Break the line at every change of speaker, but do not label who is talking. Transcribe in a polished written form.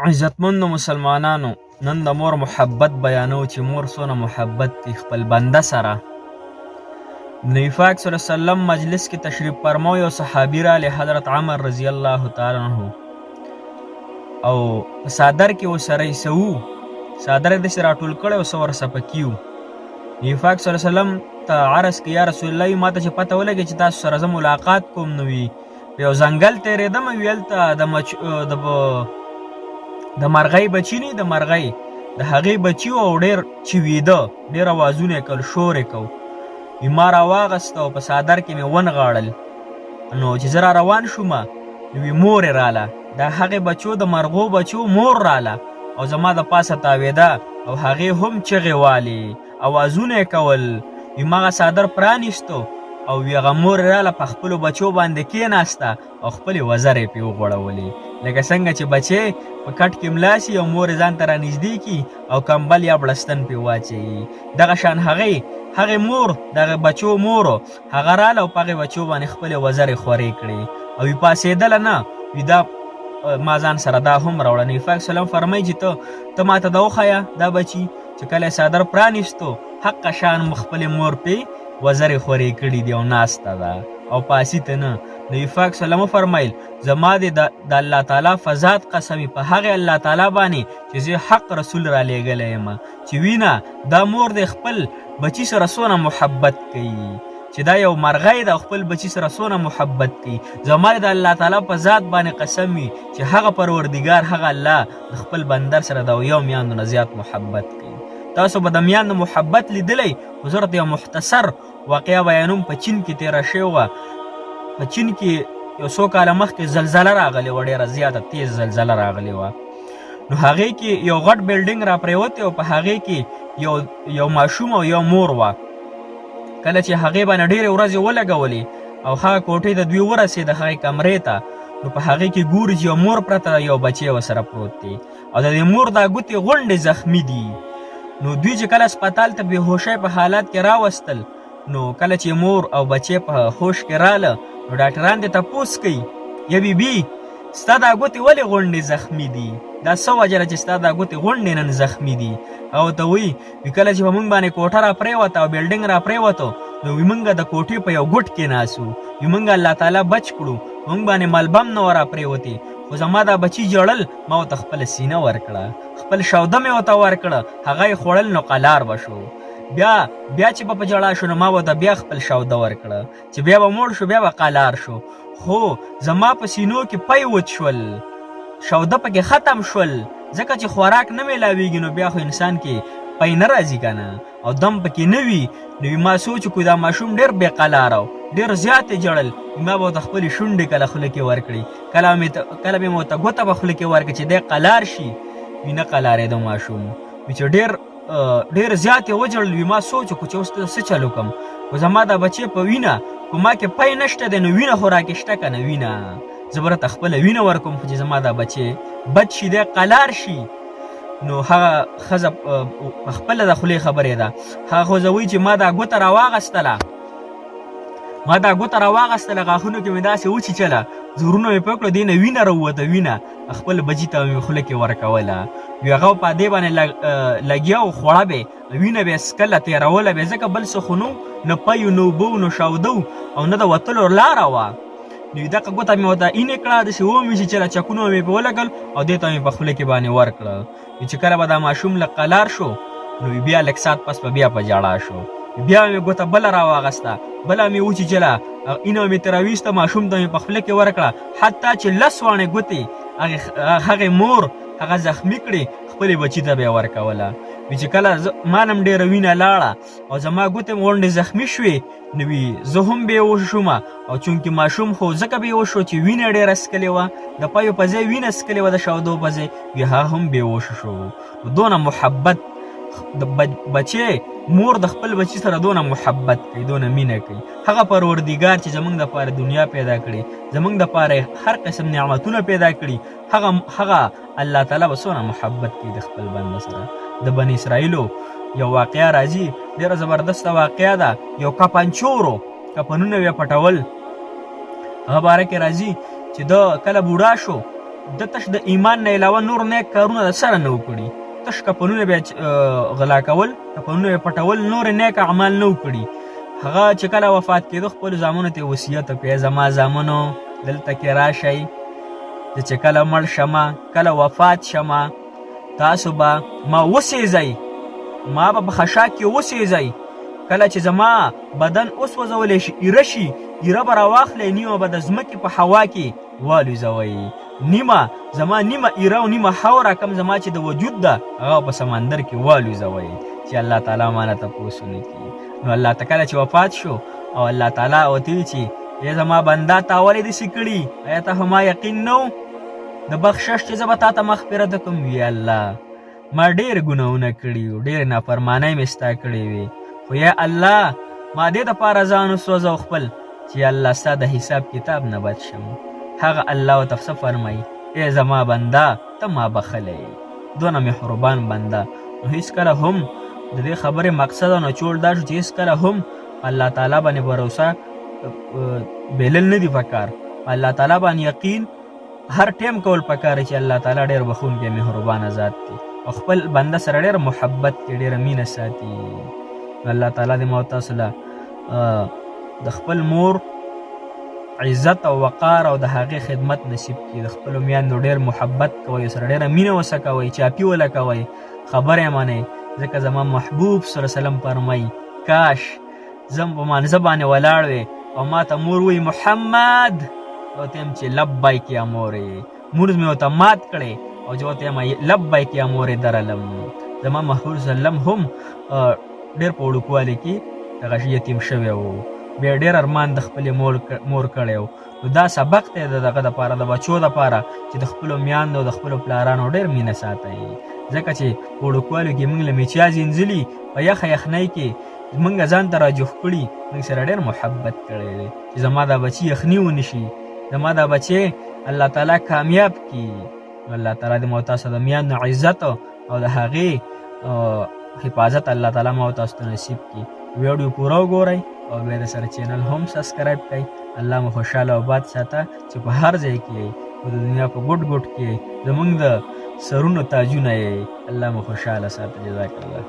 عزتمندو مسلمانانو، نن د مور محبت بیانو چې مور څونه محبت کوي خپل بنده سره. نبی پاک صلی الله علیه وسلم مجلس کې تشریف فرما، یو صحابي رالی حضرت عمر رضی الله تعالی عنه، او په څادر کې ورسره څه وو، څادر یې داسې راټول کړی او څه ورڅه پکې وو. نبي پاک صلی الله علیه وسلم ته عرض کړي یا رسول الله، ما ته چې پته ولګي چې تاسو سره زه ملاقات کوم، نو وي په یو ځنګل تېرېدم، وي هلته د مرغۍ بچي نه، د مرغۍ د هغې بچي و، او ډېر چې ویده، ډېر اوازونه یې کول، شور یې کو. وي ما راواغسته او په څادر کې مې ونغاړل. نو چې زه را روان شومه، نو وي مور یې راله، د هغې بچو د مرغو بچو مور راله او زما د پاسه تاوېده، او هغې هم چغې والې، اوازونه یې کول. وي ما هغه څادر پرانیستو او وي هغه مور یې راله، په خپلو بچو باندې کېناسته او خپلې وزرې پرې وغوړولې، لکه څنګه چې بچی په کټ کې ملا شي او مور یې ځان ته رانږدې کي او کمبل یا بړستن پرې واچوي. دغه شان هغې مور، دغه بچو مورو هغه راله او په هغې بچو باندې خپلې وزرې خورې کړې او وي پاڅېدله نه. وي دا ما ځان سره دا هم راوړه. نبي پاک سلام فرمایي چې ته ما ته دا وښیه دا بچي چې کله یې څادر پرانیستو، حقه شان خپلې مور پرې وزرې خورې کړي دي او ناسته ده او پاسیته نه. نبي پاک سلام وفرمیل زما د الله تعالی فضات قسمي په هغې الله تعالی باندې چې زه حق رسول را لېږلی یم، چې وینه دا مور د خپل بچي سره څونه محبت کوي، چې دا یو مرغۍ د خپل بچي سره څونه محبت کوي. زما د الله تعالی په ذات باندې قسم وي چې هغه پروردګار، هغه الله د خپل بندر سره د یو میاندو نه زیات محبت کوي. تاسو به د میاندو محبت لیدلی، خو زه درته یو مختصر واقعه بیانوم. په چین کې تېره شوې وه. په چین کې یو څو کاله مخکې زلزله راغلې وه، ډېره زیاته تیز زلزله راغلې وه. نو هغې کې یو غټ بلډینګ را پرېوتی او په هغې کې یو ماشوم او یو مور وه. کله چې هغې باندې ډېرې ورځې ولګولې او هغه کوټې ته دوی ورسېده، هغې کمرې ته، نو په هغې کې ګوري چې یو مور پرته، یو بچی ورسره پروت دی او د دې مور دا ګوتې غونډې زخمي دي. نو دوی چې کله هسپتال ته بېهوشۍ په حالت کې راوستل، نو کله چې مور او بچی په هوش کې راله، نو ډاکټران دې تپوس کوي یا بیبي ستا دا ګوتې ولې غونډې زخمي دي، دا څه وجه ده چې ستا دا ګوتې غونډې نن زخمي دي. او ته وایي کله چې په موږ باندې کوټه را پرېوته او بلډینګ را پرېوتو، نو وي موږ د کوټې په یو ګوټ کې ناستو، وي موږ الله تعالی بچ کړو، موږ باندې ملبم نه وه را پرېوتې، خو زما دا بچي ژړل، ما ورته خپله سینه ورکړه، خپل شوده مې ورته ورکړه، هغه یې خوړل نو قلار به شو. بیا چې په ژړا شو، نو ما ورته بیا خپل شوده ورکړه، چې بیا به موړ شو، بیا به قلار شو. خو زما په سینو کې پی وچ شول، شوده پکې ختم شول، ځکه چې خوراک نه میلاویږي، نو بیا خو انسان کې پی نه راځي که نه، او دم پکې نه وي. نو ما سوچ وکړو دا ماشوم ډېر بې قلاره و، ډېر زیات یې ژړل. ما به ورته خپلې شونډې کله خوله کې ورکړې، کله مې ورته ګوته به خوله کې ورکړې چې دی قلار شي. وي نه قلارېده ماشوم، وي چې ډېر زیات یې وژړل. وي ما سوچ وکړو چې اوس څه چل وکړم، خو زما دا بچی په وینه، خو ما کې پی نشته دی، نو وینه خو راکې شته که نه وینه، زه به راته خپله وینه ورکوم، خو چې زما دا بچی بد شي، دی قلار شي. نو هغه ښځه په خپله د خولې خبرې ده، هغه ښځه وایي چې ما دا ګوته راواغستله، غاښونو کې مې داسې وچیچله، زورونه مې پکړو، دې نه وینه راووته، وینه خپل بچي ته مې خوله کې ورکوله. وي هغه په دې باندې لګیا و، خوړه به وینه به یې څکله، تېروله به، ځکه بل څه خو نو، نه پی و، نه اوبه و، نه شوده و، او نه د وتلو لاره وه. نو دغه ګوته مې ورته اینې کړه، داسې ومې چې چله چکونه مې پرې ولګل او دې ته مې په خوله کې باندې ورکړه. چې کله به دا ماشوم لږ قلار شو، نو بیا لږ ساعت پس به بیا په ژړا شو. بیا مې ګوته بله راواغسته، بله مې وچیچله، اینه مې ترې راویسته، ماشوم ته مې په خوله کې ورکړه، حتی چې 10 واڼې ګوتې هغې مور هغه زخمي کړې، خپلې بچي ته به یې ورکوله. وي چې کله ما نه هم ډېره وینه لاړه او زما ګوتې م غونډې زخمي شوې، نو وي زه هم بېهوشه شومه، او چونکې ماشوم خو ځکه بېهوش شو چې وینه ډېره څکلې وه، د پیو په ځای وینه څکلې وه، د شودو په ځای، وي هغه هم بېهوشه شو. دونه محبت د بچی، مور د خپل بچي سره دونه محبت کوي، دونه مینه کوي. هغه پروردګار چې زموږ دپاره دنیا پیدا کړې، زموږ دپاره هر قسم نعمتونه پیدا کړي، هغه الله تعالی به څونه محبت کوي د خپل بنده سره. د بني اسرائیلو یو واقعه راځي، ډېره زبردسته واقعه ده. یو کپنچورو، کپنونه یې پټول، هغه باره کې راځي چې د کله بوډا شو، د تش د ایمان نه علاوه نور نیک کارونه د سره نه وکړي، تش کفنونه بیا غلا کول، کفنونه پټول، نور نیک اعمال نه وکړي. هغه چې کله وفات کېدو خپلو زامنو ته وصیت وکړي، زما زامنو دلته کې راشئ، زه چې کله مړ شمه، کله وفات شمه، تاسو به ما وسېځئ، ما به په خشاک کې وسېځئ. کله چې زما بدن وسوځولی شي، ایره شي، ایره به راواخلئ، نیمه به د ځمکې په هوا کې والوځوئ، زما نیمه ایره او نیمه خاوره کم زما چې د وجود ده هغه په سمندر کې والوځوئ، چې الله تعالی مانه تپوس ونه کړي. نو الله تعالی کله چې وفات شو او الله تعالی ورته ویل چې ای زما بنده تا ولې داسې کړي، آیا ته ما یقین نه د بخشش چې زه به تا ته مغفرت وکړم؟ وی الله ما ډېر ګناهونه کړي وو، ډېرې نافرمانۍ مې ستا کړې وې، خو یا الله ما دې دپاره ځان وسوځو خپل چې یا الله ستا د حساب کتاب نه بد شم. هغه الله ورته څه فرمایي، ای زما بنده ته ما بخلی، دونه مهربان بنده. نو هېڅکله هم د دې خبرې مقصد او نچوړ دا شو چې هېڅکله هم الله تعالی باندې بروسه بیلل نه دي پکار، الله تعالی باندې یقین هر ټیم کول پکار چې الله تعالی ډېر بخونکی مهربانه ذات دی او خپل بنده سره ډېر محبت کې ډېره مینه ساتي. الله تعالی دې ما او تاسو له د خپل مور عزت او وقار او د هغې خدمت نصیب کړي، د خپلو میندو ډېر محبت کوئ، سره ډېره مینه ورسره کوئ، چاپي وله کوئ، خبرې منئ، ځکه زما محبوب صلی الله علیه وسلم فرمایي کاش زم په مانځه باندې ولاړ وې او ما ته مور وی محمد، او ته یم چې لبیک یا مورې، مونځ مې ورته مات کړی او چې ورته یم لبیک یا مورې درلم. زما محبوب صلی الله علیه وسلم هم ډېر په وړوکوالي کې دغه یتیم شوی و، بیا ډېر ارمان د خپلې مور کړی و. نو دا سبق دی د دغه دپاره، د بچو دپاره چې د خپلو میاندو د خپلو پلارانو ډېر مینه ساتئ، ځکه چې په وړوکوالو کې موږ له میچیا زینځلي په یخه یخنۍ کې موږ ځان ته راجوخ کړي، موږ سره ډېر محبت کړی دی چې زما دا بچي یخني ونه شي، زما دا بچی الله تعالی کامیاب کړي. الله تعالی دې ما او تاسو د میاندو عزت او د هغې حفاظت الله تعالی ما او تاسو ته نصیب کړي. ویډیو پوره وګورئ او بیا د سره چینل هم سبسکرایب کړئ. الله مو خوشحاله او باد ساته چې په هر ځای کې او د دنیا په ګوټ ګوټ کې زموږ د سرونو تاجونه یې الله مو خوشحاله ساته. جزاک الله.